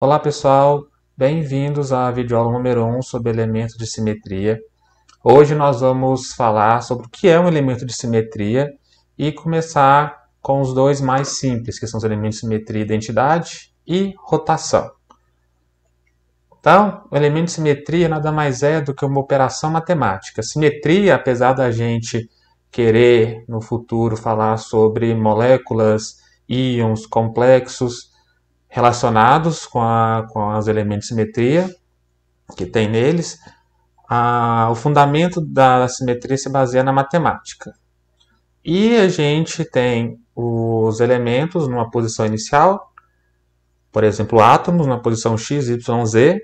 Olá pessoal, bem-vindos à videoaula número 1 sobre elementos de simetria. Hoje nós vamos falar sobre o que é um elemento de simetria e começar com os dois mais simples, que são os elementos de simetria, identidade e rotação. Então, o elemento de simetria nada mais é do que uma operação matemática. Simetria, apesar da gente querer no futuro falar sobre moléculas, íons complexos, relacionados com os elementos de simetria que tem neles, o fundamento da simetria se baseia na matemática. E a gente tem os elementos numa posição inicial, por exemplo, átomos na posição x, y, z,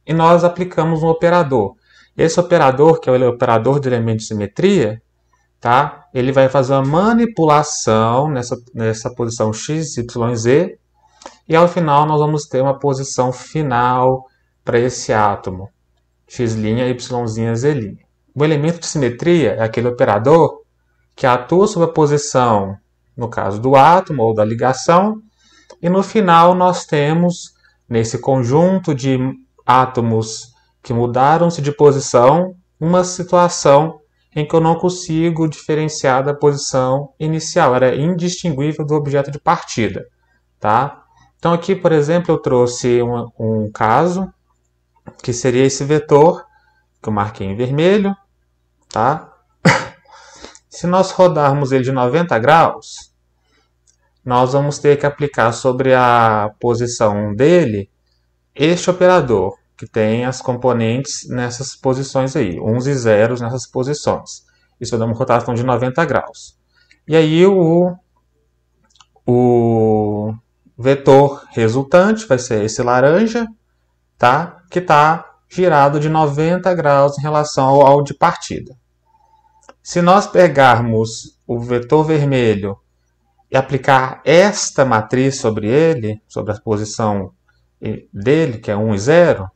e nós aplicamos um operador. Esse operador, que é o operador de elemento de simetria, tá? Ele vai fazer uma manipulação nessa posição x, y, z, e ao final nós vamos ter uma posição final para esse átomo, x', y', z'. O elemento de simetria é aquele operador que atua sobre a posição, no caso do átomo ou da ligação, e no final nós temos, nesse conjunto de átomos que mudaram-se de posição, uma situação em que eu não consigo diferenciar da posição inicial, era indistinguível do objeto de partida, tá? Então aqui, por exemplo, eu trouxe um caso, que seria esse vetor, que eu marquei em vermelho, tá? Se nós rodarmos ele de 90 graus, nós vamos ter que aplicar sobre a posição dele este operador, que tem as componentes nessas posições aí, uns e zeros nessas posições. Isso vai dar uma rotação de 90 graus. E aí o vetor resultante vai ser esse laranja, tá? Que está girado de 90 graus em relação ao de partida. Se nós pegarmos o vetor vermelho e aplicar esta matriz sobre ele, sobre a posição dele, que é 1 e 0,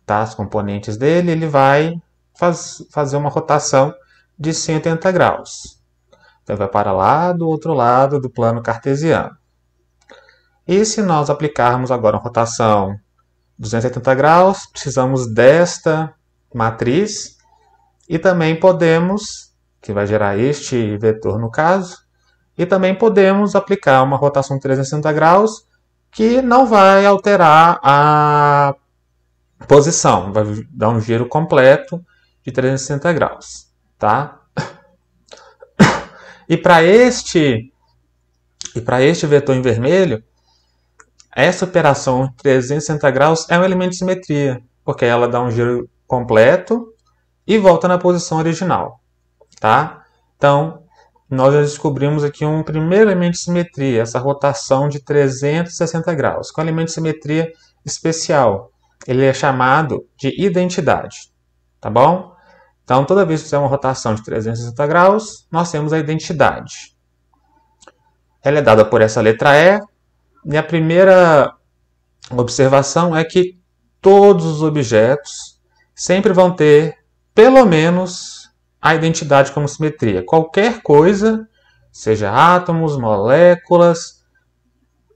tá? As componentes dele, ele vai fazer uma rotação de 180 graus. Então vai para lá do outro lado do plano cartesiano. E se nós aplicarmos agora uma rotação 280 graus, precisamos desta matriz e também podemos, que vai gerar este vetor no caso, e também podemos aplicar uma rotação de 360 graus que não vai alterar a posição, vai dar um giro completo de 360 graus, tá? E para este vetor em vermelho, essa operação de 360 graus é um elemento de simetria, porque ela dá um giro completo e volta na posição original, tá? Então, nós já descobrimos aqui um primeiro elemento de simetria, essa rotação de 360 graus, com elemento de simetria especial. Ele é chamado de identidade, tá bom? Então, toda vez que fizer uma rotação de 360 graus, nós temos a identidade. Ela é dada por essa letra E, e a primeira observação é que todos os objetos sempre vão ter, pelo menos, a identidade como simetria. Qualquer coisa, seja átomos, moléculas,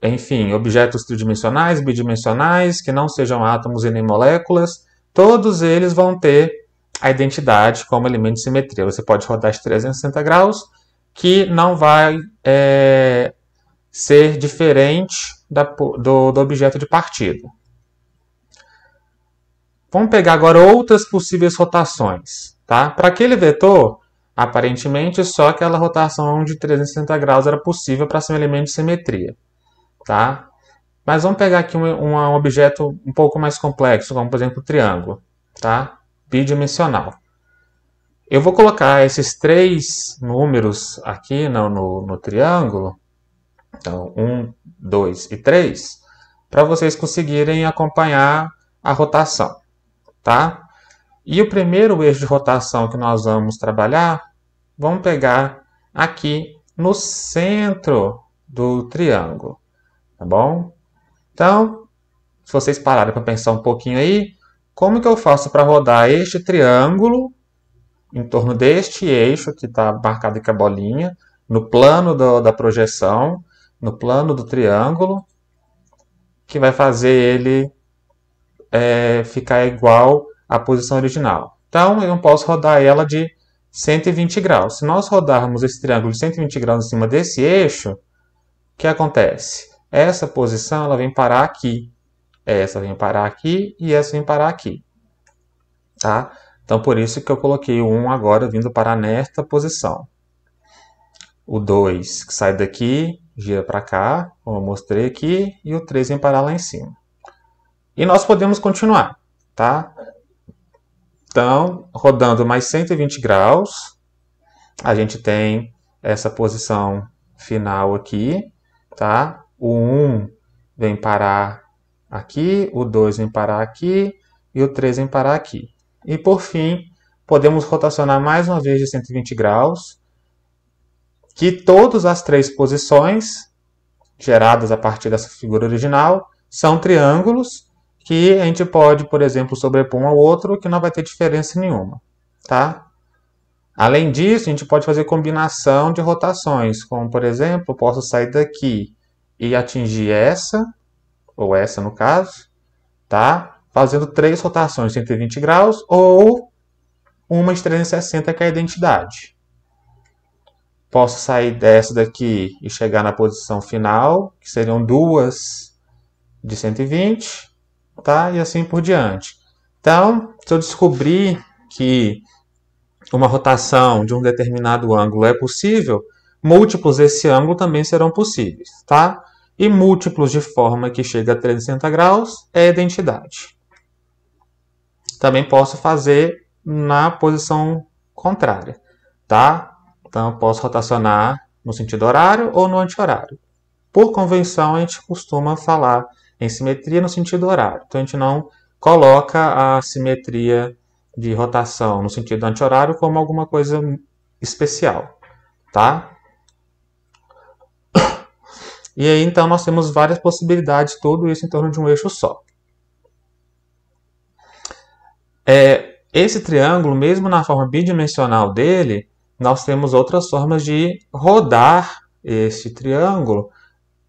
enfim, objetos tridimensionais, bidimensionais, que não sejam átomos e nem moléculas, todos eles vão ter a identidade como elemento de simetria. Você pode rodar de 360 graus, que não vai ser diferente do objeto de partida. Vamos pegar agora outras possíveis rotações. Tá? Para aquele vetor, aparentemente só aquela rotação de 360 graus era possível para ser um elemento de simetria. Tá? Mas vamos pegar aqui um objeto um pouco mais complexo, como por exemplo o triângulo, tá? Bidimensional. Eu vou colocar esses três números aqui no triângulo, então 1, 2 e 3, para vocês conseguirem acompanhar a rotação. Tá? E o primeiro eixo de rotação que nós vamos trabalhar, vamos pegar aqui no centro do triângulo. Tá bom? Então, se vocês pararem para pensar um pouquinho aí, como que eu faço para rodar este triângulo em torno deste eixo que está marcado com a bolinha, no plano da projeção, no plano do triângulo, que vai fazer ele ficar igual à posição original. Então, eu não posso rodar ela de 120 graus. Se nós rodarmos esse triângulo de 120 graus em cima desse eixo, o que acontece? Essa posição ela vem parar aqui. Essa vem parar aqui e essa vem parar aqui. Tá? Então, por isso que eu coloquei o 1 agora vindo parar nesta posição. O 2 que sai daqui, gira para cá, como eu mostrei aqui, e o 3 vem parar lá em cima. E nós podemos continuar, tá? Então, rodando mais 120 graus, a gente tem essa posição final aqui, tá? O 1 vem parar aqui, o 2 vem parar aqui e o 3 vem parar aqui. E por fim, podemos rotacionar mais uma vez de 120 graus, que todas as três posições geradas a partir dessa figura original são triângulos que a gente pode, por exemplo, sobrepor um ao outro, que não vai ter diferença nenhuma, tá? Além disso, a gente pode fazer combinação de rotações, como, por exemplo, eu posso sair daqui e atingir essa, ou essa no caso, tá? Fazendo 3 rotações de 120 graus, ou uma de 360, que é a identidade. Posso sair dessa daqui e chegar na posição final, que seriam 2 de 120, tá? E assim por diante. Então, se eu descobrir que uma rotação de um determinado ângulo é possível, múltiplos desse ângulo também serão possíveis, tá? E múltiplos de forma que chega a 360 graus é a identidade. Também posso fazer na posição contrária, tá? Então, eu posso rotacionar no sentido horário ou no anti-horário. Por convenção, a gente costuma falar em simetria no sentido horário. Então, a gente não coloca a simetria de rotação no sentido anti-horário como alguma coisa especial, tá? E aí, então, nós temos várias possibilidades, tudo isso em torno de um eixo só. Esse triângulo, mesmo na forma bidimensional dele, nós temos outras formas de rodar esse triângulo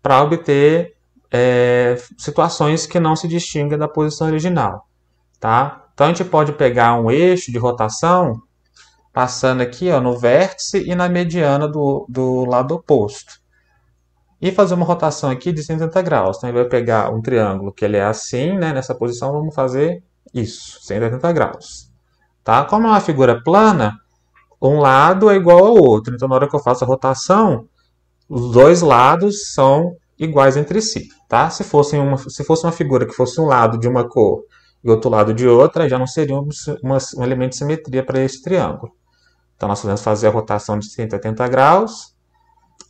para obter situações que não se distinguem da posição original, tá? Então, a gente pode pegar um eixo de rotação passando aqui no vértice e na mediana do lado oposto. E fazer uma rotação aqui de 180 graus. Então, ele vai pegar um triângulo que ele é assim, né? Nessa posição, vamos fazer isso, 180 graus. Tá? Como é uma figura plana, um lado é igual ao outro. Então, na hora que eu faço a rotação, os dois lados são iguais entre si. Tá? Se fosse uma figura que fosse um lado de uma cor e outro lado de outra, já não seria um elemento de simetria para esse triângulo. Então, nós podemos fazer a rotação de 180 graus.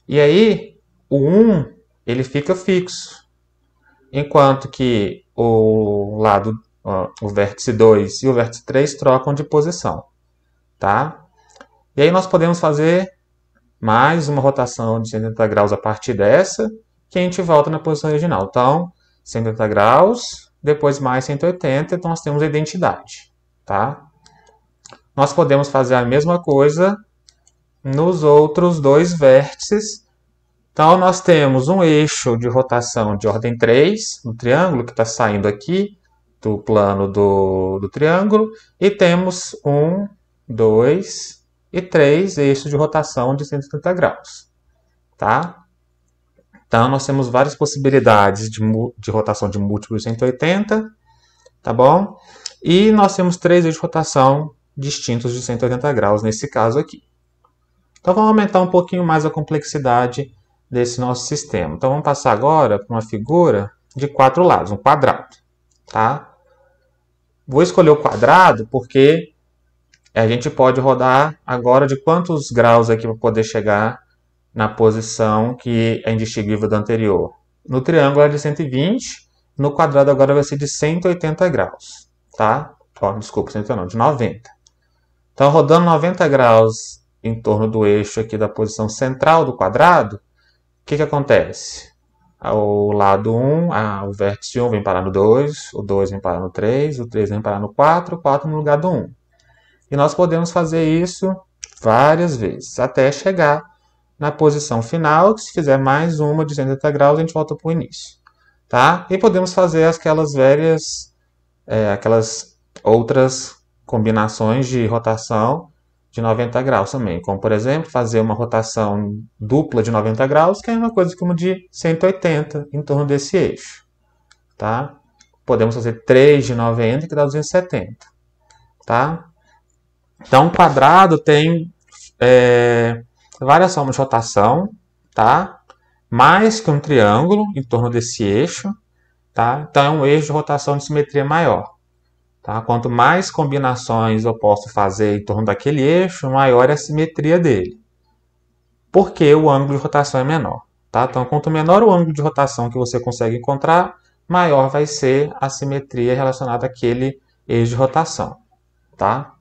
E aí, o 1 ele fica fixo. Enquanto que o vértice 2 e o vértice 3 trocam de posição. Tá? E aí nós podemos fazer mais uma rotação de 180 graus a partir dessa, que a gente volta na posição original. Então, 180 graus, depois mais 180, então nós temos a identidade. Tá? Nós podemos fazer a mesma coisa nos outros dois vértices. Então, nós temos um eixo de rotação de ordem 3, no triângulo, que está saindo aqui do plano do triângulo, e temos 1, 2 e 3 eixos de rotação de 180 graus. Tá? Então, nós temos várias possibilidades de rotação de múltiplos de 180, tá bom? E nós temos 3 eixos de rotação distintos de 180 graus nesse caso aqui. Então, vamos aumentar um pouquinho mais a complexidade desse nosso sistema. Então, vamos passar agora para uma figura de 4 lados, um quadrado. Tá? Vou escolher o quadrado porque a gente pode rodar agora de quantos graus aqui para poder chegar na posição que é indistinguível da anterior. No triângulo é de 120, no quadrado agora vai ser de 180 graus. Tá? Desculpa, 180 não, de 90. Então, rodando 90 graus em torno do eixo aqui da posição central do quadrado, o que acontece? O lado 1, o vértice 1 vem parar no 2, o 2 vem parar no 3, o 3 vem parar no 4, o 4 no lugar do 1. E nós podemos fazer isso várias vezes, até chegar na posição final, que se fizer mais uma de 180 graus, a gente volta para o início. tá? E podemos fazer aquelas outras combinações de rotação de 90 graus também, como por exemplo fazer uma rotação dupla de 90 graus, que é uma coisa como de 180 em torno desse eixo, tá? Podemos fazer 3 de 90, que dá 270, tá? Então, o quadrado tem várias formas de rotação, tá? Mais que um triângulo em torno desse eixo, tá? Então, é um eixo de rotação de simetria maior. Tá? Quanto mais combinações eu posso fazer em torno daquele eixo, maior é a simetria dele. Porque o ângulo de rotação é menor. Tá? Então, quanto menor o ângulo de rotação que você consegue encontrar, maior vai ser a simetria relacionada àquele eixo de rotação. Tá?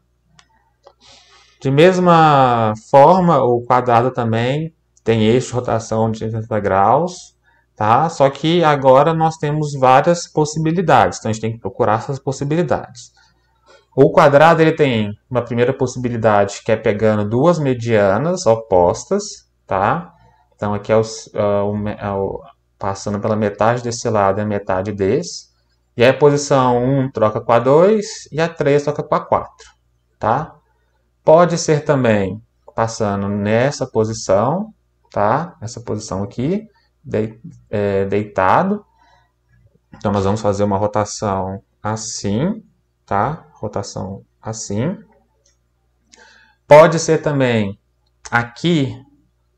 De mesma forma, o quadrado também tem eixo de rotação de 80 graus. Tá? Só que agora nós temos várias possibilidades, então a gente tem que procurar essas possibilidades. O quadrado ele tem uma primeira possibilidade que é pegando duas medianas opostas, tá? Então aqui passando pela metade desse lado e a metade desse. E aí a posição 1 troca com a 2 e a 3 troca com a 4, tá? Pode ser também passando nessa posição, tá? Essa posição aqui, deitado. Então, nós vamos fazer uma rotação assim, tá? Rotação assim. Pode ser também aqui,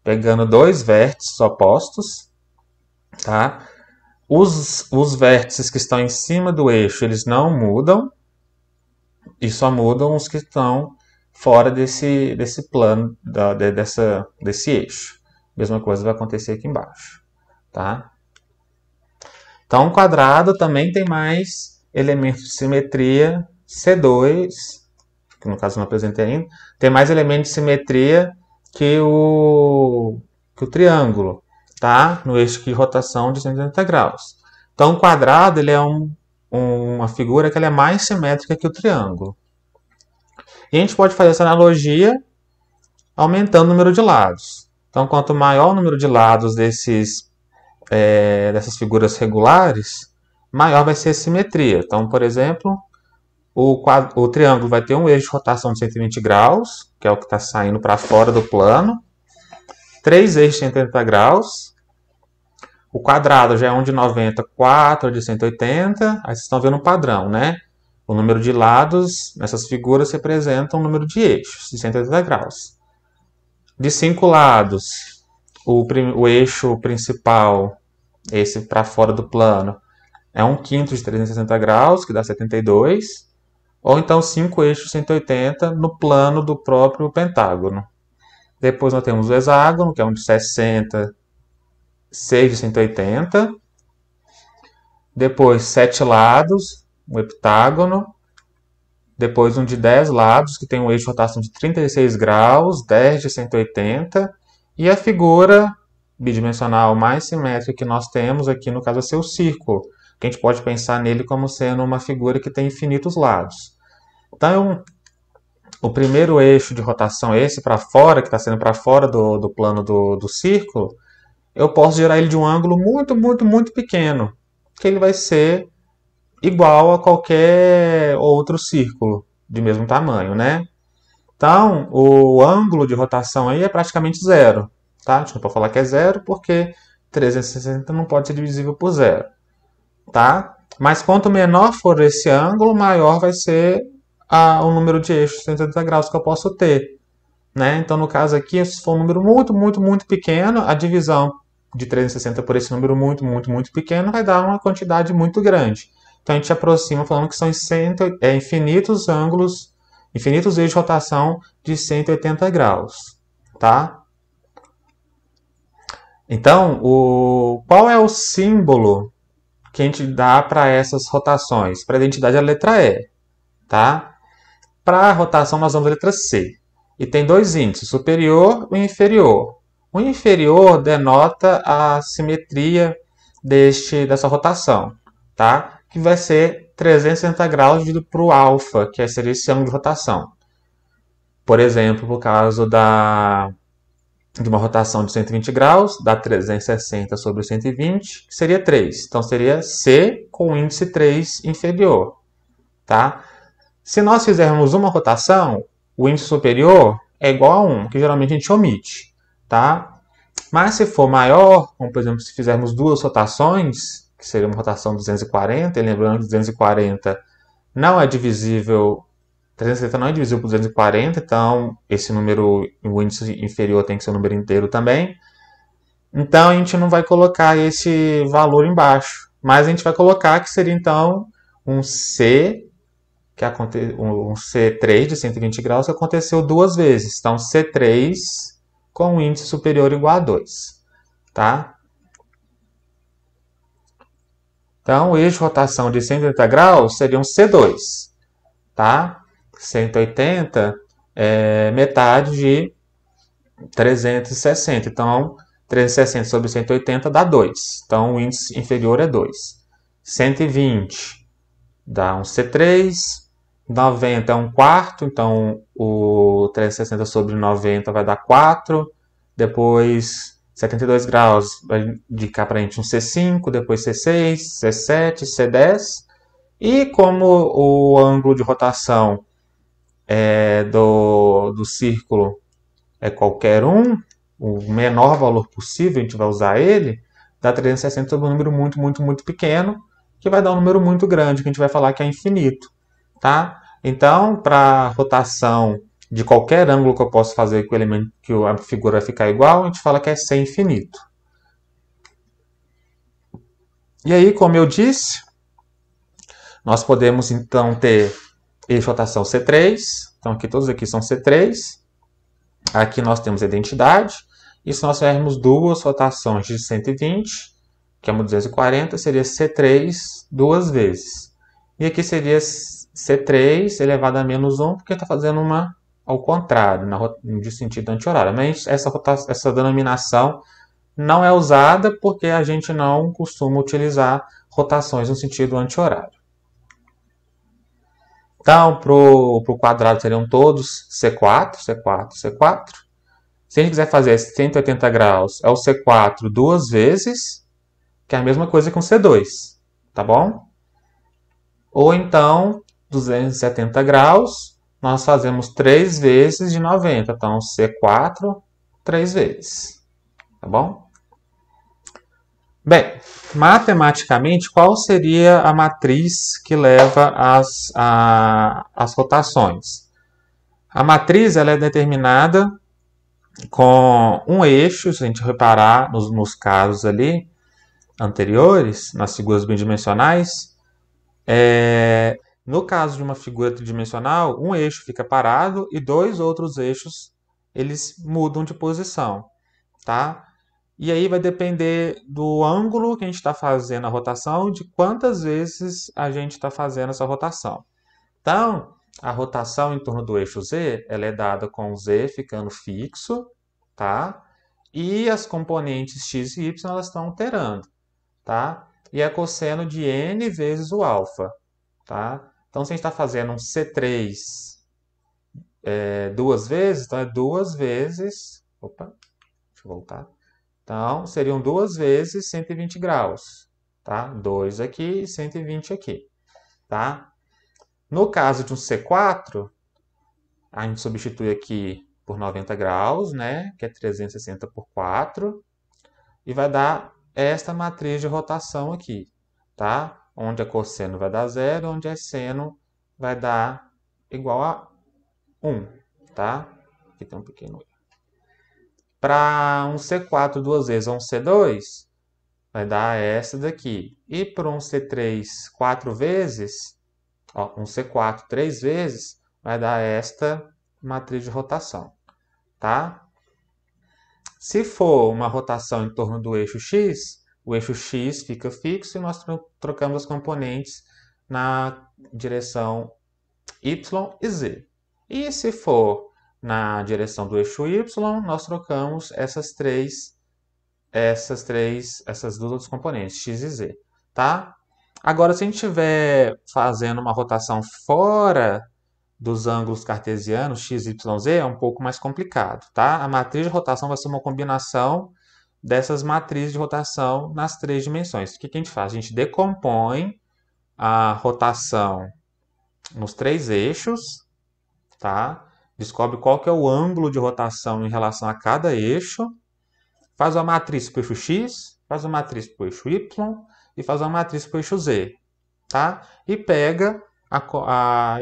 pegando dois vértices opostos, tá? Os vértices que estão em cima do eixo, eles não mudam, e só mudam os que estão fora desse plano, desse eixo. Mesma coisa vai acontecer aqui embaixo. Tá? Então, o quadrado também tem mais elementos de simetria C2, que no caso não apresentei ainda, tem mais elementos de simetria que o triângulo, tá? No eixo de rotação de 180 graus. Então, o quadrado ele é uma figura que ela é mais simétrica que o triângulo. E a gente pode fazer essa analogia aumentando o número de lados. Então, quanto maior o número de lados dessas figuras regulares, maior vai ser a simetria. Então, por exemplo, o triângulo vai ter um eixo de rotação de 120 graus, que é o que está saindo para fora do plano, 3 eixos de 180 graus, o quadrado já é um de 90, 4 de 180, aí vocês estão vendo um padrão, né? O número de lados nessas figuras representa o número de eixos, de 180 graus. De 5 lados, o eixo principal, esse para fora do plano, é 1/5 de 360 graus, que dá 72. Ou então 5 eixos 180 no plano do próprio pentágono. Depois nós temos o hexágono, que é um de 60, 6 de 180. Depois 7 lados, um heptágono. Depois um de 10 lados, que tem um eixo de rotação de 36 graus, 10 de 180. E a figura bidimensional mais simétrica que nós temos aqui, no caso, é seu círculo, que a gente pode pensar nele como sendo uma figura que tem infinitos lados. Então, o primeiro eixo de rotação, esse para fora, que está sendo para fora do plano do círculo, eu posso gerar ele de um ângulo muito, muito, muito pequeno, que ele vai ser igual a qualquer outro círculo de mesmo tamanho, né? Então, o ângulo de rotação aí é praticamente zero. Tá? A gente não pode falar que é zero, porque 360 não pode ser divisível por zero. Tá? Mas quanto menor for esse ângulo, maior vai ser o número de eixos de 180 graus que eu posso ter. Né? Então, no caso aqui, se for um número muito, muito, muito pequeno, a divisão de 360 por esse número muito, muito, muito pequeno vai dar uma quantidade muito grande. Então, a gente aproxima falando que são infinitos ângulos, infinitos eixos de rotação de 180 graus. Tá? Então, qual é o símbolo que a gente dá para essas rotações? Para a identidade, a letra E. Tá? Para a rotação, nós vamos a letra C. E tem dois índices, superior e inferior. O inferior denota a simetria dessa rotação, tá? Que vai ser 360 graus dividido para o alfa, que seria esse ângulo de rotação. Por exemplo, no caso de uma rotação de 120 graus, dá 360 sobre 120, que seria 3. Então, seria C com o índice 3 inferior. Tá? Se nós fizermos uma rotação, o índice superior é igual a 1, que geralmente a gente omite. Tá? Mas se for maior, como por exemplo, se fizermos duas rotações, que seria uma rotação 240, e lembrando que 240 não é divisível, 360 não é divisível por 240, então esse número, o índice inferior tem que ser um número inteiro também. Então a gente não vai colocar esse valor embaixo, mas a gente vai colocar que seria então um C, um C3 de 120 graus que aconteceu duas vezes. Então C3 com um índice superior ou igual a 2. Tá? Então o eixo de rotação de 180 graus seria um C2. Tá? 180 é metade de 360. Então, 360 sobre 180 dá 2. Então, o índice inferior é 2. 120 dá um C3. 90 é um quarto. Então, o 360 sobre 90 vai dar 4. Depois, 72 graus vai indicar para a gente um C5. Depois, C6, C7, C10. E como o ângulo de rotação do círculo é qualquer um, o menor valor possível, a gente vai usar ele, dá 360 sobre um número muito, muito, muito pequeno, que vai dar um número muito grande, que a gente vai falar que é infinito. Tá? Então, para rotação de qualquer ângulo que eu possa fazer que o elemento, que a figura vai ficar igual, a gente fala que é C infinito. E aí, como eu disse, nós podemos então ter eixo de rotação C3. Então, aqui todos aqui são C3. Aqui nós temos a identidade. E se nós tivermos duas rotações de 120, que é uma 240, seria C3 duas vezes. E aqui seria C3 elevado a menos 1, porque está fazendo uma ao contrário, de sentido anti-horário. Mas essa denominação não é usada porque a gente não costuma utilizar rotações no sentido anti-horário. Então, para o quadrado seriam todos C4, C4, C4. Se a gente quiser fazer 180 graus, é o C4 duas vezes, que é a mesma coisa que um C2, tá bom? Ou então, 270 graus, nós fazemos 3 vezes de 90. Então, C4, 3 vezes, tá bom? Bem, matematicamente, qual seria a matriz que leva às rotações? A matriz ela é determinada com um eixo, se a gente reparar nos casos ali anteriores, nas figuras bidimensionais. No caso de uma figura tridimensional, um eixo fica parado e dois outros eixos eles mudam de posição. Tá? E aí vai depender do ângulo que a gente está fazendo a rotação, de quantas vezes a gente está fazendo essa rotação. Então, a rotação em torno do eixo Z, ela é dada com o Z ficando fixo, tá? E as componentes x e y elas estão alterando, tá? E é cosseno de n vezes o alfa, tá? Então, se a gente está fazendo um C3 duas vezes, então é duas vezes... Opa, deixa eu voltar. Então, seriam duas vezes 120 graus, tá? 2 aqui e 120 aqui, tá? No caso de um C4, a gente substitui aqui por 90 graus, né? Que é 360 por 4. E vai dar esta matriz de rotação aqui, tá? Onde a cosseno vai dar 0, onde a seno vai dar igual a 1, tá? Aqui tem um pequeno erro. Para um C4 duas vezes ou um C2, vai dar essa daqui. E para um C3 quatro vezes, ó, um C4 três vezes, vai dar esta matriz de rotação, tá? Se for uma rotação em torno do eixo X, o eixo X fica fixo e nós trocamos as componentes na direção Y e Z. E se for na direção do eixo Y, nós trocamos essas duas outras componentes, X e Z, tá? Agora, se a gente estiver fazendo uma rotação fora dos ângulos cartesianos, x, y, z, é um pouco mais complicado, tá? A matriz de rotação vai ser uma combinação dessas matrizes de rotação nas três dimensões. O que a gente faz? A gente decompõe a rotação nos três eixos, tá? Descobre qual que é o ângulo de rotação em relação a cada eixo, faz uma matriz para o eixo x, faz uma matriz para o eixo y e faz uma matriz para o eixo z, tá? E pega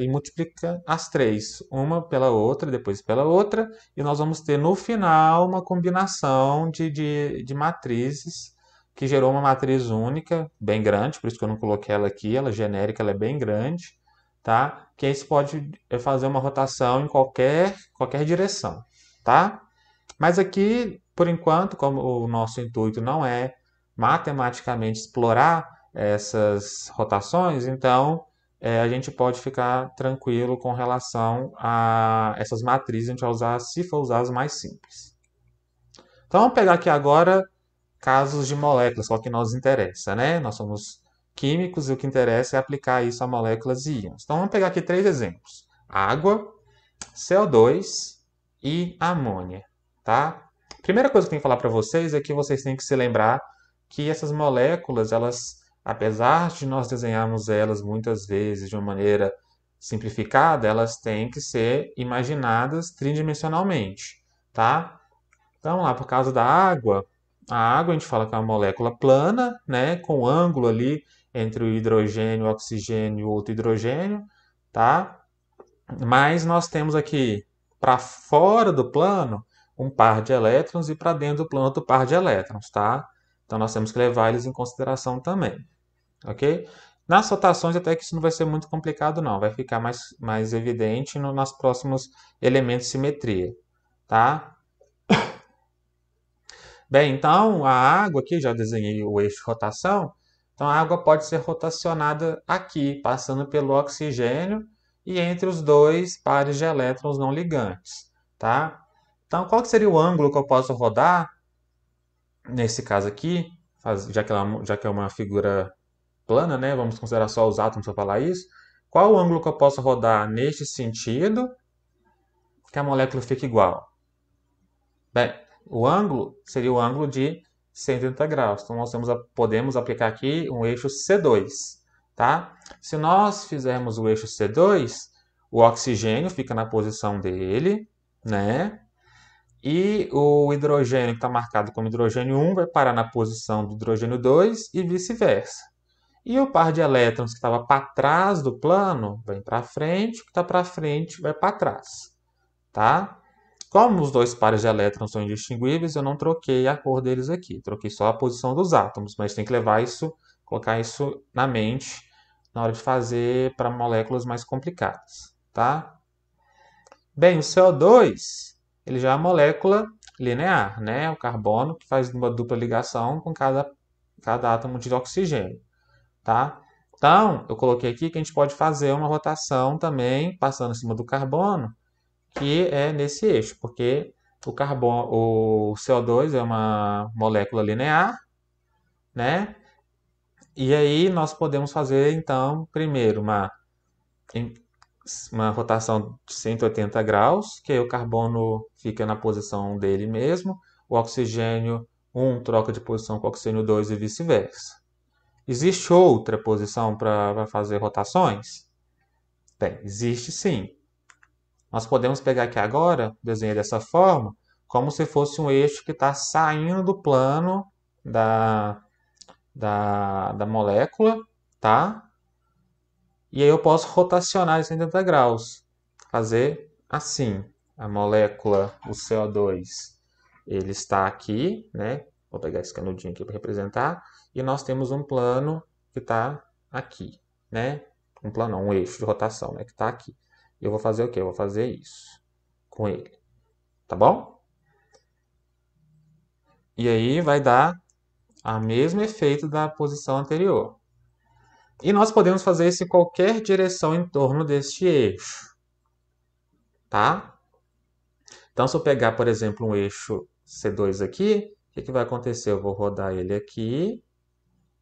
e multiplica as três, uma pela outra, depois pela outra, e nós vamos ter no final uma combinação de matrizes que gerou uma matriz única, bem grande, por isso que eu não coloquei ela aqui, ela é genérica, ela é bem grande, tá? Que aí você pode fazer uma rotação em qualquer direção, tá? Mas aqui, por enquanto, como o nosso intuito não é matematicamente explorar essas rotações, então a gente pode ficar tranquilo com relação a essas matrizes, a gente vai usar, se for usar, as mais simples. Então vamos pegar aqui agora casos de moléculas, qual que nos interessa, né? Nós somos químicos e o que interessa é aplicar isso a moléculas e íons. Então vamos pegar aqui três exemplos: água, CO2 e amônia, tá? Primeira coisa que eu tenho que falar para vocês é que vocês têm que se lembrar que essas moléculas, elas, apesar de nós desenharmos elas muitas vezes de uma maneira simplificada, elas têm que ser imaginadas tridimensionalmente, tá? Então, lá por causa da água, a água a gente fala que é uma molécula plana, né, com ângulo ali entre o hidrogênio, o oxigênio e o outro hidrogênio, tá? Mas nós temos aqui para fora do plano um par de elétrons e para dentro do plano outro par de elétrons, tá? Então nós temos que levar eles em consideração também, ok? Nas rotações até que isso não vai ser muito complicado não, vai ficar mais evidente nos próximos elementos de simetria, tá? Bem, então a água aqui, já desenhei o eixo de rotação, então a água pode ser rotacionada aqui, passando pelo oxigênio e entre os dois pares de elétrons não ligantes, tá? Então, qual que seria o ângulo que eu posso rodar nesse caso aqui, já que é uma figura plana, né? Vamos considerar só os átomos para falar isso. Qual o ângulo que eu posso rodar neste sentido que a molécula fica igual? Bem, o ângulo seria o ângulo de 180 graus. Então, nós podemos aplicar aqui um eixo C2, tá? Se nós fizermos o eixo C2, o oxigênio fica na posição dele, né? E o hidrogênio que está marcado como hidrogênio 1 vai parar na posição do hidrogênio 2 e vice-versa. E o par de elétrons que estava para trás do plano vem para frente, o que está para frente vai para trás, tá? Como os dois pares de elétrons são indistinguíveis, eu não troquei a cor deles aqui. Troquei só a posição dos átomos, mas tem que levar isso, colocar isso na mente na hora de fazer para moléculas mais complicadas, tá? Bem, o CO2, ele já é uma molécula linear, né? O carbono que faz uma dupla ligação com cada átomo de oxigênio, tá? Então, eu coloquei aqui que a gente pode fazer uma rotação também, passando em cima do carbono, que é nesse eixo, porque o CO2 é uma molécula linear, né? E aí nós podemos fazer, então, primeiro uma rotação de 180 graus, que aí o carbono fica na posição dele mesmo, o oxigênio 1 troca de posição com o oxigênio 2 e vice-versa. Existe outra posição para fazer rotações? Bem, existe sim. Nós podemos pegar aqui agora, desenhar dessa forma, como se fosse um eixo que está saindo do plano da molécula, tá? E aí eu posso rotacionar em 180 graus, fazer assim. A molécula, o CO2, ele está aqui, né? Vou pegar esse canudinho aqui para representar. E nós temos um plano que está aqui, né? Um plano, não, um eixo de rotação, né? Que está aqui. Eu vou fazer o quê? Eu vou fazer isso com ele, tá bom? E aí vai dar o mesmo efeito da posição anterior. E nós podemos fazer isso em qualquer direção em torno deste eixo, tá? Então, se eu pegar, por exemplo, um eixo C2 aqui, o que vai acontecer? Eu vou rodar ele aqui,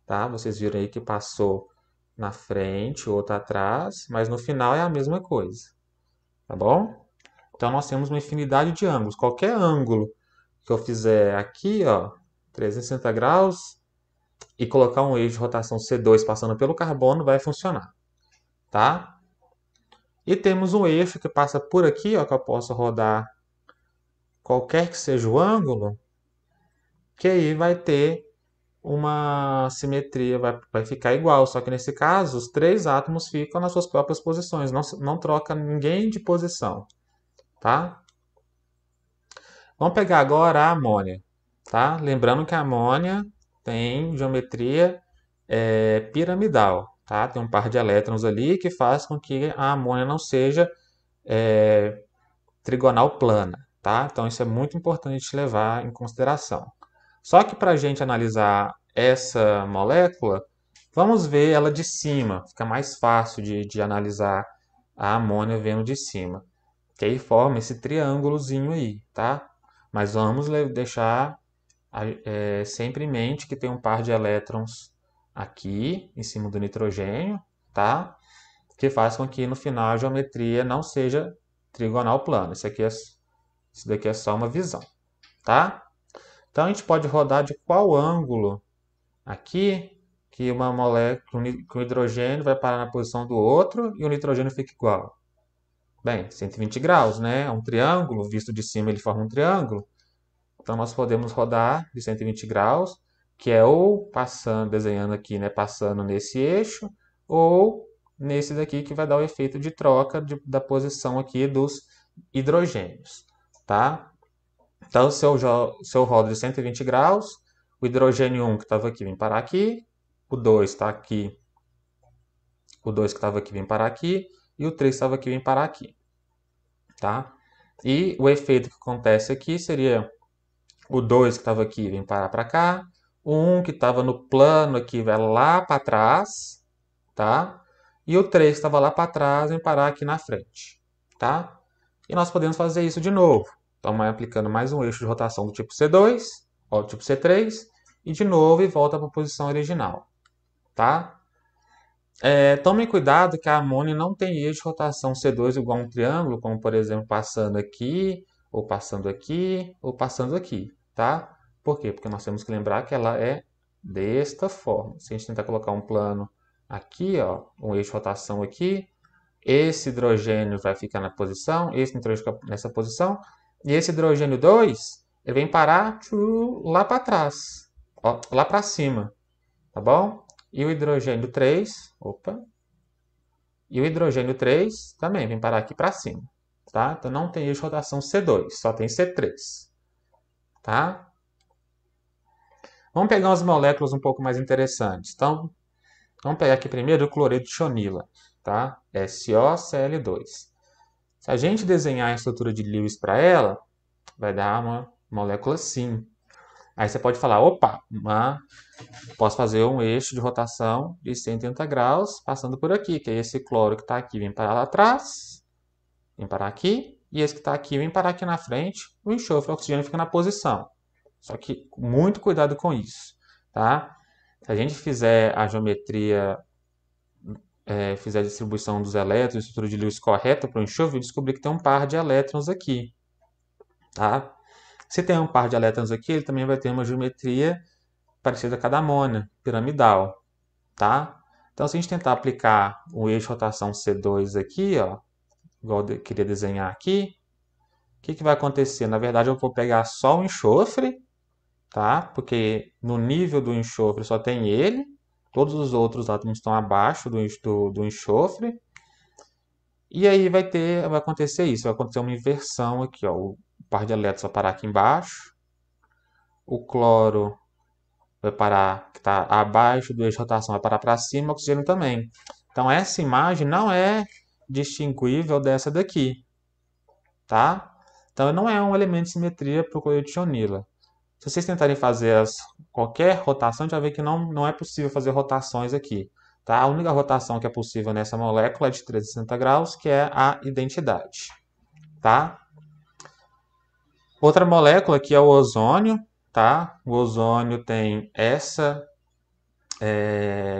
tá? Vocês viram aí que passou na frente, outro atrás, mas no final é a mesma coisa. tá bom? Então nós temos uma infinidade de ângulos. Qualquer ângulo que eu fizer aqui, ó, 360 graus, e colocar um eixo de rotação C2 passando pelo carbono, vai funcionar, tá? E temos um eixo que passa por aqui, ó, que eu posso rodar qualquer que seja o ângulo, que aí vai ter uma simetria, vai ficar igual, só que nesse caso os três átomos ficam nas suas próprias posições, não troca ninguém de posição, tá? Vamos pegar agora a amônia, tá? Lembrando que a amônia tem geometria piramidal, tá? Tem um par de elétrons ali que faz com que a amônia não seja trigonal plana, tá? Então isso é muito importante levar em consideração. Só que para a gente analisar essa molécula, vamos ver ela de cima. Fica mais fácil de analisar a amônia vendo de cima. Que aí forma esse triângulozinho aí, tá? Mas vamos deixar sempre em mente que tem um par de elétrons aqui em cima do nitrogênio, tá? Que faz com que no final a geometria não seja trigonal plana. Isso daqui é só uma visão, tá? Então a gente pode rodar de qual ângulo aqui que uma molécula, que o hidrogênio vai parar na posição do outro e o nitrogênio fica igual. Bem, 120 graus, né? É um triângulo, visto de cima ele forma um triângulo. Então nós podemos rodar de 120 graus, que é ou passando, desenhando aqui, né, passando nesse eixo, ou nesse daqui que vai dar o efeito de troca da posição aqui dos hidrogênios, tá? Então se eu rodo de 120 graus, o hidrogênio 1 que estava aqui vem parar aqui, o 2 está aqui, o 2 que estava aqui vem parar aqui, e o 3 que estava aqui vem parar aqui, tá? E o efeito que acontece aqui seria o 2 que estava aqui vem parar para cá, o 1 que estava no plano aqui vai lá para trás, tá? E o 3 que estava lá para trás vem parar aqui na frente, tá? E nós podemos fazer isso de novo. Então, aplicando mais um eixo de rotação do tipo C2, ou do tipo C3, e de novo e volta para a posição original, tá? Tomem cuidado que a amônia não tem eixo de rotação C2 igual a um triângulo, como por exemplo passando aqui, ou passando aqui, ou passando aqui, tá? Por quê? Porque nós temos que lembrar que ela é desta forma. Se a gente tentar colocar um plano aqui, ó, um eixo de rotação aqui, esse hidrogênio vai ficar na posição, esse nitrogênio fica nessa posição, e esse hidrogênio 2, ele vem parar lá para trás, ó, lá para cima, tá bom? E o hidrogênio 3, opa, e o hidrogênio 3 também vem parar aqui para cima, tá? Então não tem eixo de rotação C2, só tem C3, tá? Vamos pegar umas moléculas um pouco mais interessantes. Então, vamos pegar aqui primeiro o cloreto de chonila, tá? SOCl2. Se a gente desenhar a estrutura de Lewis para ela, vai dar uma molécula assim. Aí você pode falar, opa, posso fazer um eixo de rotação de 180 graus passando por aqui, que é esse cloro que está aqui vem parar lá atrás, vem parar aqui, e esse que está aqui vem parar aqui na frente, o enxofre, o oxigênio fica na posição. Só que muito cuidado com isso, tá? Se a gente fizer a geometria, fizer a distribuição dos elétrons, a estrutura de Lewis correta para o enxofre, descobrir que tem um par de elétrons aqui, tá? Se tem um par de elétrons aqui, ele também vai ter uma geometria parecida com a da amônia, piramidal, tá? Então, se a gente tentar aplicar o eixo de rotação C2 aqui, ó, igual eu queria desenhar aqui, o que vai acontecer? Na verdade, eu vou pegar só o enxofre, tá? Porque no nível do enxofre só tem ele, todos os outros átomos estão abaixo do enxofre, e aí vai acontecer isso, vai acontecer uma inversão aqui, ó, o par de elétrons vai parar aqui embaixo, o cloro vai parar, que está abaixo do eixo de rotação, vai parar para cima, o oxigênio também. Então essa imagem não é distinguível dessa daqui, tá? Então não é um elemento de simetria para o cloreto de chonila. Se vocês tentarem fazer qualquer rotação, já vê que não é possível fazer rotações aqui. Tá? A única rotação que é possível nessa molécula é de 360 graus, que é a identidade. Tá? Outra molécula que é o ozônio. Tá? O ozônio tem essa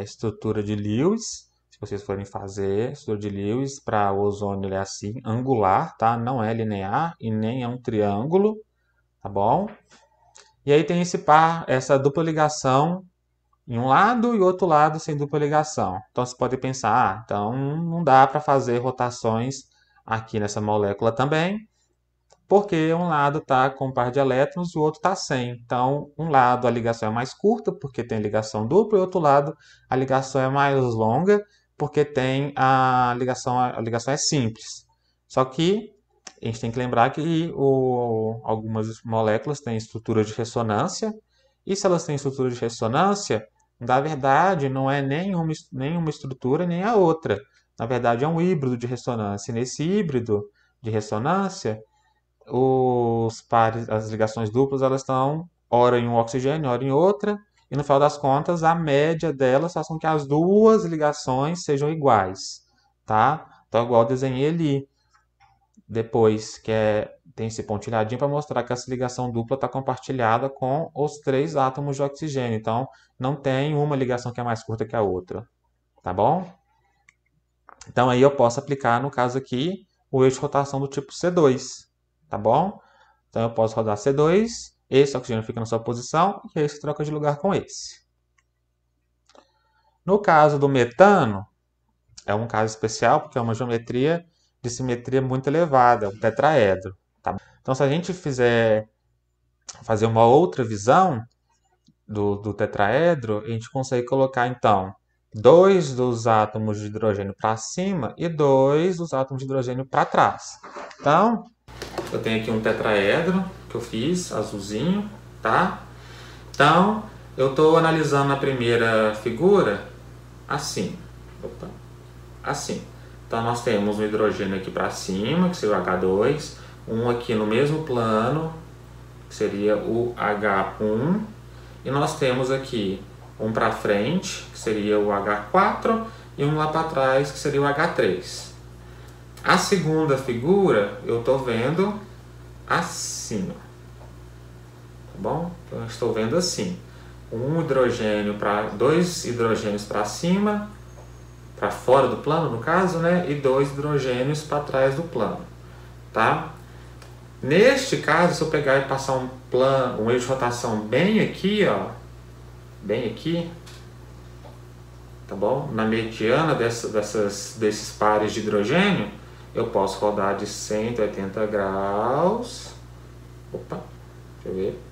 estrutura de Lewis. vocês forem fazer estudo de Lewis, para o ozônio ele é assim, angular, tá? Não é linear e nem é um triângulo, tá bom? E aí tem essa dupla ligação em um lado e outro lado sem dupla ligação. Então você pode pensar, então não dá para fazer rotações aqui nessa molécula também, porque um lado está com um par de elétrons e o outro está sem. Então, um lado a ligação é mais curta, porque tem ligação dupla, e o outro lado a ligação é mais longa, porque tem a ligação é simples. Só que a gente tem que lembrar que algumas moléculas têm estrutura de ressonância, e se elas têm estrutura de ressonância, na verdade não é nenhuma estrutura nem a outra. Na verdade é um híbrido de ressonância. E nesse híbrido de ressonância, as ligações duplas, elas estão ora em um oxigênio, ora em outra, e no final das contas, a média delas faz com que as duas ligações sejam iguais, tá? Então, igual eu desenhei ali, depois, tem esse pontilhadinho para mostrar que essa ligação dupla está compartilhada com os 3 átomos de oxigênio. Então, não tem uma ligação que é mais curta que a outra, tá bom? Então, aí eu posso aplicar, no caso aqui, o eixo de rotação do tipo C2, tá bom? Então eu posso rodar C2, esse oxigênio fica na sua posição e esse troca de lugar com esse. No caso do metano, é um caso especial porque é uma geometria de simetria muito elevada, um tetraedro. Tá? Então se a gente fazer uma outra visão do tetraedro, a gente consegue colocar então 2 dos átomos de hidrogênio para cima e 2 dos átomos de hidrogênio para trás. Então, eu tenho aqui um tetraedro que eu fiz, azulzinho, tá? Então, eu estou analisando na primeira figura assim. Opa, assim. Então, nós temos um hidrogênio aqui para cima, que seria o H2, um aqui no mesmo plano, que seria o H1, e nós temos aqui um para frente, que seria o H4, e um lá para trás, que seria o H3. A segunda figura eu estou vendo assim, tá bom? Então eu estou vendo assim, dois hidrogênios para cima, para fora do plano no caso, né? E 2 hidrogênios para trás do plano, tá? Neste caso, se eu pegar e passar um eixo de rotação bem aqui, ó, bem aqui, tá bom? Na mediana desses pares de hidrogênio, eu posso rodar de 180 graus. Opa, deixa eu ver.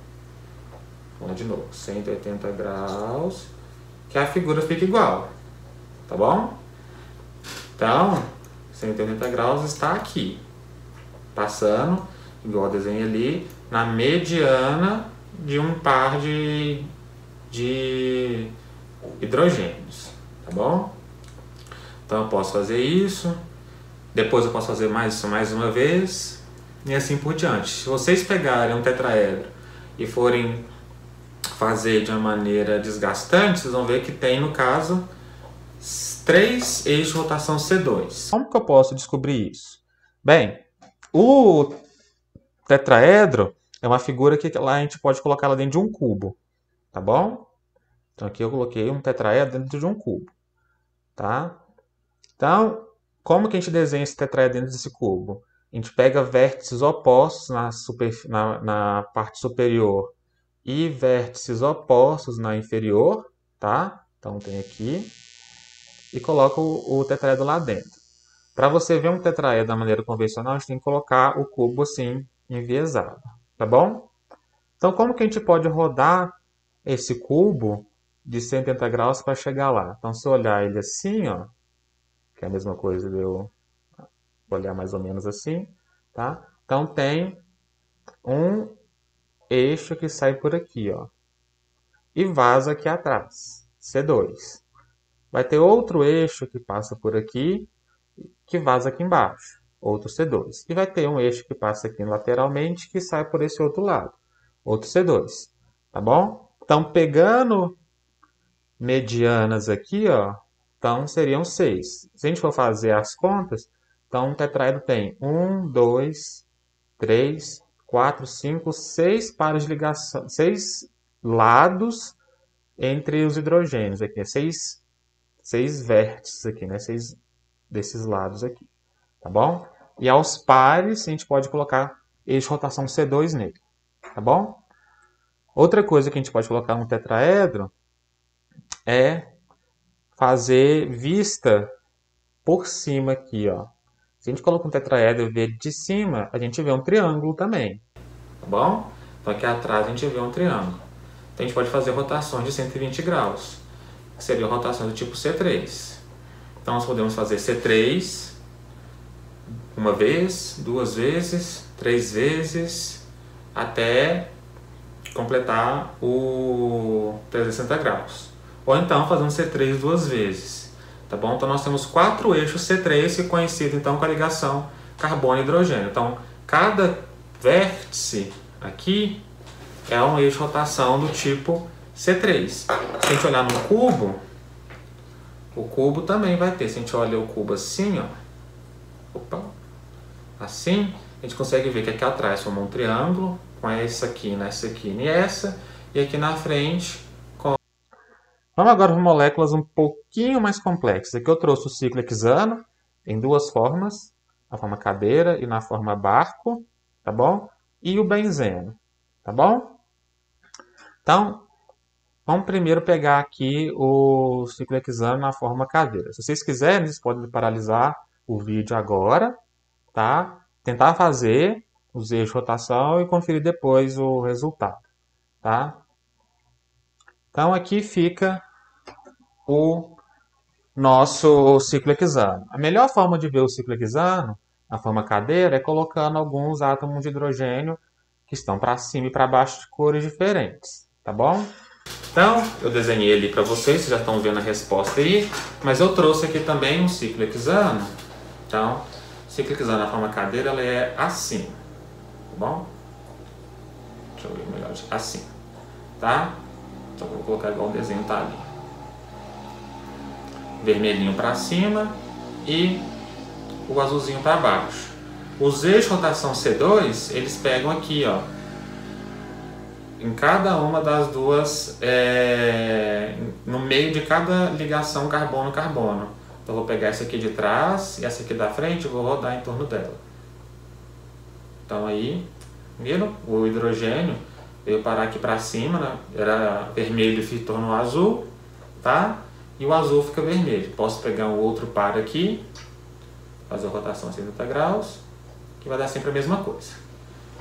Vamos lá de novo. 180 graus. Que a figura fica igual. Tá bom? Então, 180 graus está aqui. Passando, igual eu desenhei ali, na mediana de um par de hidrogênios. Tá bom? Então eu posso fazer isso. Depois eu posso fazer mais uma vez e assim por diante. Se vocês pegarem um tetraedro e forem fazer de uma maneira desgastante, vocês vão ver que tem, no caso, 3 eixos de rotação C2. Como que eu posso descobrir isso? Bem, o tetraedro é uma figura que lá a gente pode colocar ela dentro de um cubo, tá bom? Então aqui eu coloquei um tetraedro dentro de um cubo, tá? Então, como que a gente desenha esse tetraedro dentro desse cubo? A gente pega vértices opostos na parte superior e vértices opostos na inferior, tá? Então tem aqui, e coloca o tetraedro lá dentro. Para você ver um tetraedro da maneira convencional, a gente tem que colocar o cubo assim, enviesado, tá bom? Então como que a gente pode rodar esse cubo de 180 graus para chegar lá? Então se eu olhar ele assim, ó, que é a mesma coisa de eu olhar mais ou menos assim, tá? Então tem um eixo que sai por aqui, ó, e vaza aqui atrás, C2. Vai ter outro eixo que passa por aqui, que vaza aqui embaixo, outro C2. E vai ter um eixo que passa aqui lateralmente, que sai por esse outro lado, outro C2, tá bom? Então, pegando medianas aqui, ó, então seriam 6. Se a gente for fazer as contas, então um tetraedro tem 1, 2, 3, 4, 5, 6 pares de ligação, 6 lados entre os hidrogênios. Aqui é 6 6 vértices aqui, né? 6 desses lados aqui, tá bom? E aos pares, a gente pode colocar eixo de rotação C2 nele, tá bom? Outra coisa que a gente pode colocar no tetraedro é fazer vista por cima aqui, ó. Se a gente coloca um tetraedro e vê de cima, a gente vê um triângulo também, tá bom? Então aqui atrás a gente vê um triângulo. Então a gente pode fazer rotações de 120 graus, que seria rotações do tipo C3. Então nós podemos fazer C3 uma vez, 2 vezes, 3 vezes, até completar o 360 graus. Ou então fazer um C3 2 vezes, tá bom? Então nós temos 4 eixos C3, que coincide então com a ligação carbono e hidrogênio. Então cada vértice aqui é um eixo de rotação do tipo C3. Se a gente olhar no cubo, o cubo também vai ter. Se a gente olha o cubo assim, ó, opa, assim, a gente consegue ver que aqui atrás forma um triângulo com essa aqui, nessa aqui e essa, e aqui na frente com... Vamos agora para moléculas um pouquinho mais complexas. Aqui eu trouxe o ciclo hexano em 2 formas, na forma cadeira e na forma barco, tá bom? E o benzeno, tá bom? Então, vamos primeiro pegar aqui o ciclo hexano na forma cadeira. Se vocês quiserem, vocês podem paralisar o vídeo agora, tá? Tentar fazer os eixos de rotação e conferir depois o resultado, tá? Então aqui fica o nosso ciclo hexano. A melhor forma de ver o ciclo hexano na forma cadeira é colocando alguns átomos de hidrogênio que estão para cima e para baixo de cores diferentes, tá bom? Então, eu desenhei ali para vocês já estão vendo a resposta aí, mas eu trouxe aqui também um ciclo hexano. Então, o ciclo hexano na forma cadeira ela é assim, tá bom? Deixa eu ver melhor, assim, tá? Então, vou colocar igual o desenho tá ali. Vermelhinho para cima e o azulzinho para baixo. Os eixos de rotação C2, eles pegam aqui, ó, em cada uma das duas, no meio de cada ligação carbono-carbono. Então, eu vou pegar essa aqui de trás e essa aqui da frente e vou rodar em torno dela. Então, aí, viram? O hidrogênio veio parar aqui para cima, né? Era vermelho e se tornou azul, tá? E o azul fica vermelho. Posso pegar um outro par aqui, fazer a rotação a 60 graus, que vai dar sempre a mesma coisa,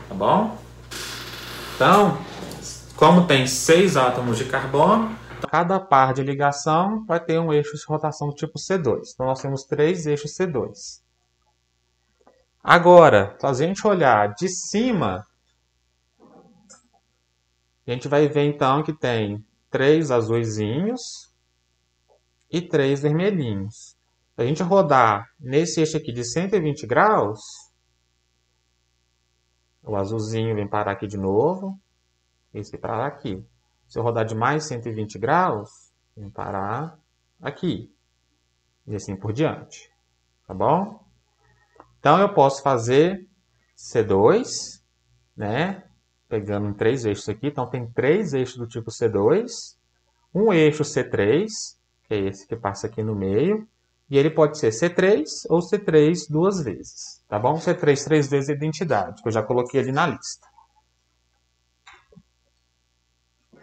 tá bom? Então, como tem 6 átomos de carbono, cada par de ligação vai ter um eixo de rotação do tipo C2. Então, nós temos 3 eixos C2. Agora, se a gente olhar de cima, a gente vai ver então que tem 3 azuisinhos e 3 vermelhinhos. Se a gente rodar nesse eixo aqui de 120 graus, o azulzinho vem parar aqui de novo, esse vai parar aqui. Se eu rodar de mais 120 graus, vem parar aqui. E assim por diante. Tá bom? Então eu posso fazer C2, né? Pegando 3 eixos aqui. Então tem 3 eixos do tipo C2. Um eixo C3, que é esse que passa aqui no meio. E ele pode ser C3 ou C3 2 vezes. Tá bom? C3 3 vezes a identidade, que eu já coloquei ali na lista.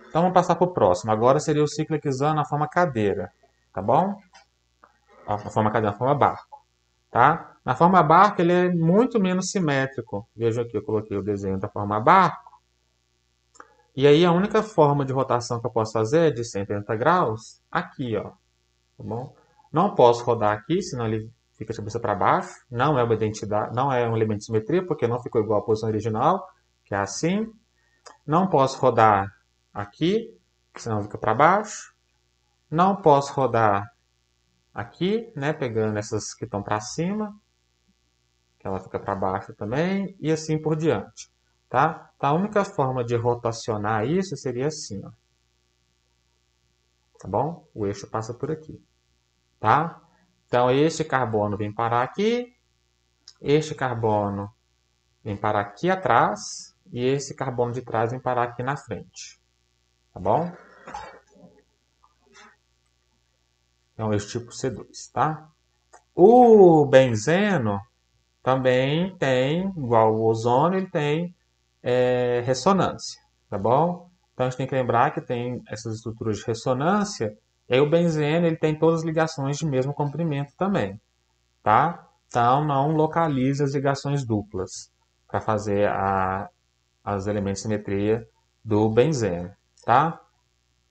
Então vamos passar para o próximo. Agora seria o ciclo hexano na forma cadeira. Tá bom? Na forma cadeira, na forma barco. Tá? Na forma barco ele é muito menos simétrico. Veja aqui, eu coloquei o desenho da forma barco. E aí a única forma de rotação que eu posso fazer é de 180 graus aqui, ó. Tá bom? Não posso rodar aqui, senão ele fica de cabeça para baixo. Não é uma identidade, não é um elemento de simetria, porque não ficou igual à posição original, que é assim. Não posso rodar aqui, senão fica para baixo. Não posso rodar aqui, né, pegando essas que estão para cima, que ela fica para baixo também, e assim por diante. Tá? Então, a única forma de rotacionar isso seria assim, ó. Tá bom? O eixo passa por aqui. Tá? Então, este carbono vem parar aqui, este carbono vem parar aqui atrás, e esse carbono de trás vem parar aqui na frente. Tá bom? É um eixo tipo C2, tá? O benzeno também tem, igual o ozônio, ele tem ressonância, tá bom? Então a gente tem que lembrar que tem essas estruturas de ressonância, e aí o benzeno ele tem todas as ligações de mesmo comprimento também, tá? Então não localize as ligações duplas para fazer as elementos de simetria do benzeno, tá?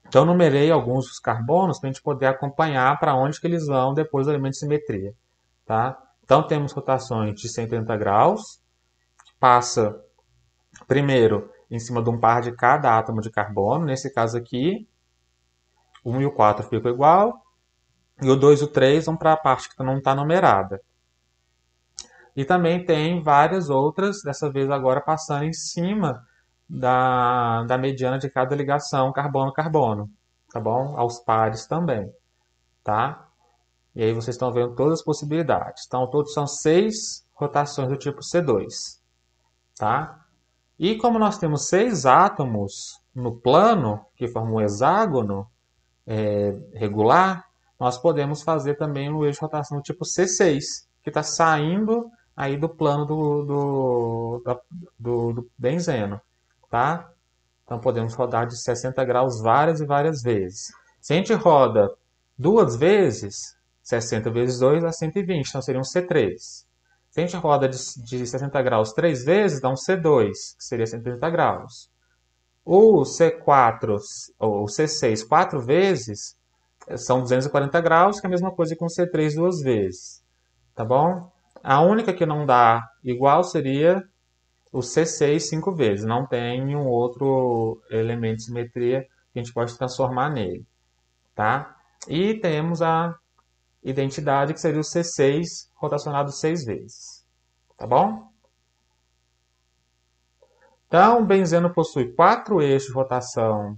Então numerei alguns dos carbonos para a gente poder acompanhar para onde que eles vão depois do elemento de simetria, tá? Então temos rotações de 180 graus, que passa primeiro em cima de um par de cada átomo de carbono, nesse caso aqui, o 1 e o 4 ficam igual, e o 2 e o 3 vão para a parte que não está numerada. E também tem várias outras, dessa vez agora passando em cima da mediana de cada ligação carbono-carbono, tá bom? Aos pares também, tá? E aí vocês estão vendo todas as possibilidades. Então, todos são 6 rotações do tipo C2, tá? E como nós temos 6 átomos no plano, que formam um hexágono regular, nós podemos fazer também um eixo de rotação do tipo C6, que está saindo aí do plano do benzeno, tá? Então podemos rodar de 60 graus várias e várias vezes. Se a gente roda duas vezes, 60 vezes 2 dá 120, então seria um C3. Se a gente roda de 60 graus 3 vezes, dá um C2, que seria 130 graus. O C4 ou o C6 4 vezes são 240 graus, que é a mesma coisa que um C3 duas vezes. Tá bom? A única que não dá igual seria o C6 cinco vezes. Não tem nenhum outro elemento de simetria que a gente pode transformar nele. Tá? E temos a identidade, que seria o C6 rotacionado 6 vezes. Tá bom? Então, o benzeno possui 4 eixos de rotação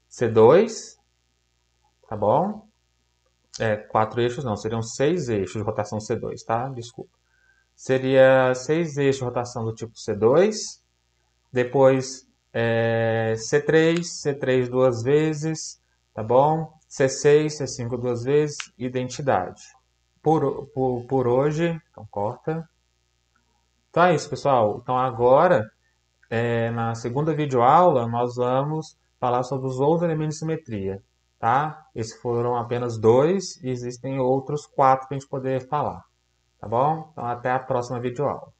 C2, tá bom? 4 eixos não, seriam 6 eixos de rotação C2, tá? Desculpa. Seria 6 eixos de rotação do tipo C2, depois C3, C3 duas vezes, tá bom? C6, C5 duas vezes, identidade. Por hoje, então corta. Então é isso, pessoal. Então agora, na segunda videoaula, nós vamos falar sobre os outros elementos de simetria, tá? Esses foram apenas 2 e existem outros 4 para a gente poder falar, tá bom? Então até a próxima videoaula.